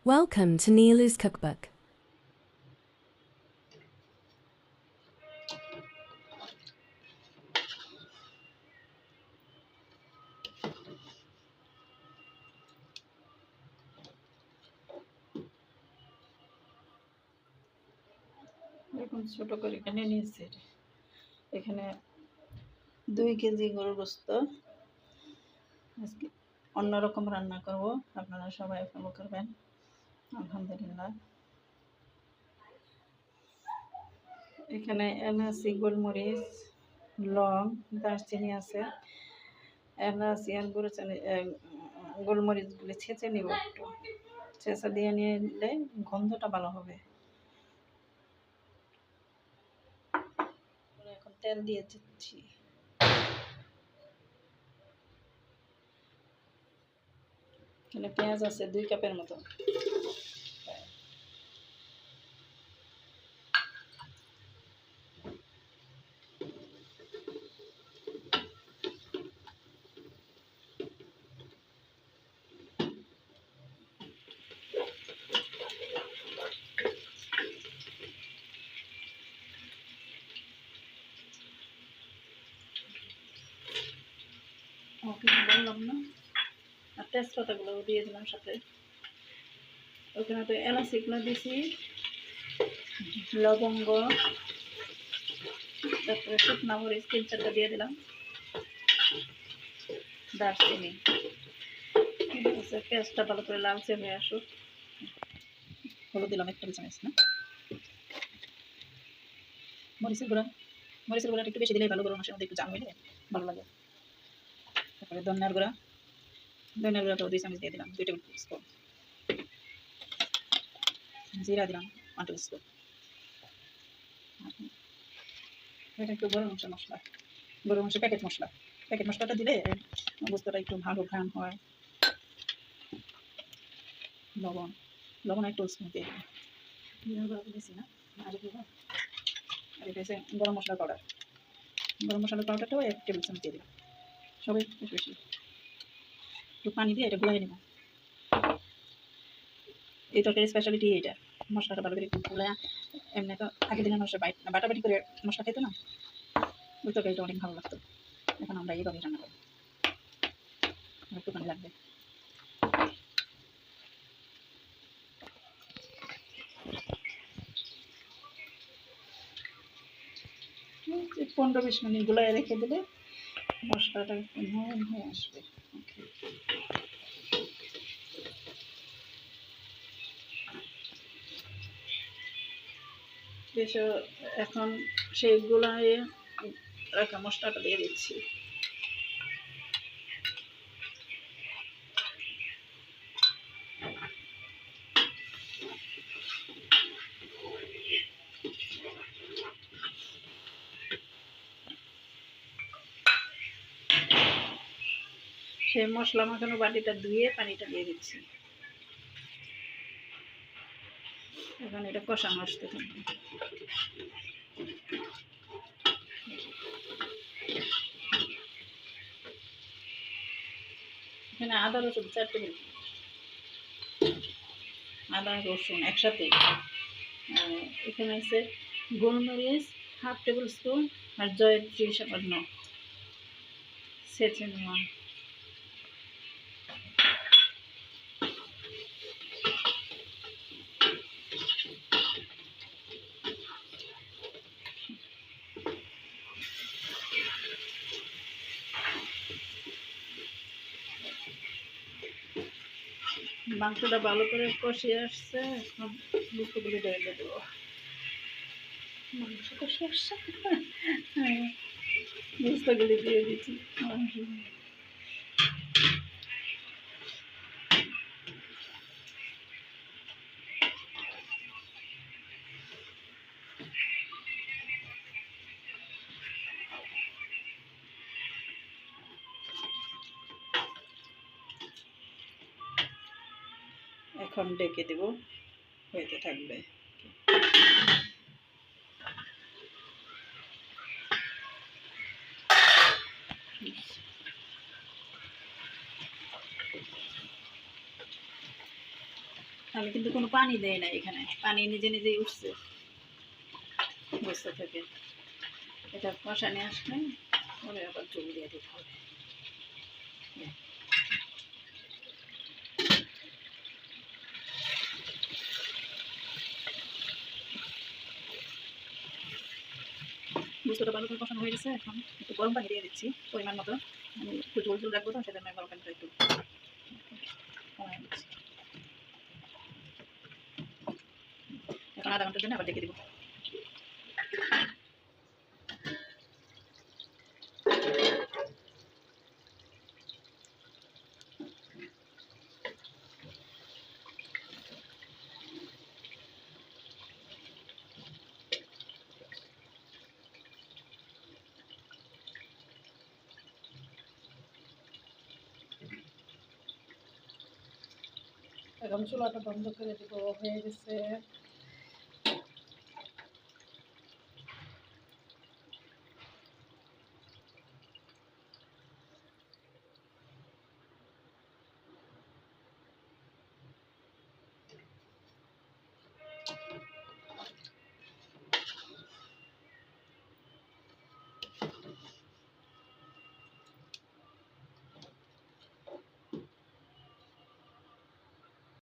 Welcome to Nilu's Cookbook. এখন ছোট করে এখানে নিয়েছি। এখানে 2 কেজি গরুর গোস্ত। আজকে অন্যরকম রান্না করব, আপনারা সবাই ফলো করবেন। আলহামদুলিল্লাহ। এখানে এলাচি, গোলমরিচ, লং, দারচিনি আছে। এলাচি আর গোলমরিচগুলি ছেঁচে নিব, একটু ছেঁচা দিয়ে নিলে গন্ধটা ভালো হবে। এখন তেল দিয়ে দিচ্ছি। এখানে পেঁয়াজ আছে 2 কাপের মতো। বললাম না, আর তেজপাতাগুলো দিয়ে দিলাম সাথে। ওখানে তো এলাচিগুলো দিছি, লবঙ্গ, তারপরে শুকনা মরিচ 3-4টা দিয়ে দিলাম, দারচিনি। পেঁয়াজটা ভালো করে লালচে হয়ে আসুক। হলুদ দিলাম 1 টেবিল চামচ। না, মরিচের গুঁড়াটা একটু বেশি দিলেই ভালো, গরম মশলার মধ্যে একটু জাল হইলে ভালো লাগে। তারপরে ধনিয়ার গুঁড়াটাও 2 চামচ দিয়ে দিলাম, 2 টেবিল স্পুন। জিরা দিলাম 1 টেবিল স্পুন। এটা একটু গরম মশলা, প্যাকেট মশলাটা দিলে গোস্তটা একটু ভালো ঘ্রাণ হয়। লবণ 1 টেবিল স্পুন দিয়ে দিয়েছি না, আর এটা হচ্ছে গরম মশলার পাউডারটাও 1 টেবিল চামচ দিয়ে দিলাম। সবাই বেশি বেশি একটু পানি দিয়ে এটা গুলাই নেব। এই তরকারির স্পেশালিটি এইটা, মশলাটা ভালো করে একটু গুলা। এমনি তো আগের দিনের মানুষ বাটাবাটি করে মশলা খেতো না, ওই তরকারিটা অনেক ভালো লাগতো। এখন আমরা এইভাবেই রান্না করি, একটু পানি লাগবে। 15-20 মিনিট গুলায় রেখে দিলে মশলাটা একটু নরম হয়ে আসবে। এখন সেই গুলায় রাখা মশলাটা দিয়ে দিচ্ছি। সেই মশলা মাখানো বাটিটা ধুয়ে পানিটা দিয়ে দিচ্ছি। এখন এটা কষানো আসতে থাকবে। এখানে আদা রসুন 4 টেবিল, আদা রসুন একসাথে। এখানে আছে গোলমরিচ 1/2 টেবিল স্পুন, আর জয়ত্রী সামান্য ছেঁচে নেওয়া। মাংসটা ভালো করে কষিয়ে আসছে, এখন গুঁড়োগুলি ঢেলে দেবো। মাংস কষিয়ে আসছে, গুঁড়োগুলি দিয়ে দিচ্ছি। এখন ডেকে দেব, হইতে থাকবে। আমি কিন্তু কোনো পানি দেয় না, এখানে পানি নিজে নিজেই উঠছে বস্তা থেকে। এটা কষানি আসলে পরে আবার জল দিয়ে দিতে হবে। বুঝতে ভালো করে কষানো হয়ে গেছে, এখন একটু গরম পানি দিয়ে দিচ্ছি পরিমাণ মতো। আমি একটু ঝোল ঝোল রাখবো, তো সেজন্য গরম পানিটা একটু কমাই দিচ্ছি। এখন আধা ঘন্টার জন্য আবার ডেকে দিব। এখন চুলাটা বন্ধ করে দিব, হয়ে গেছে।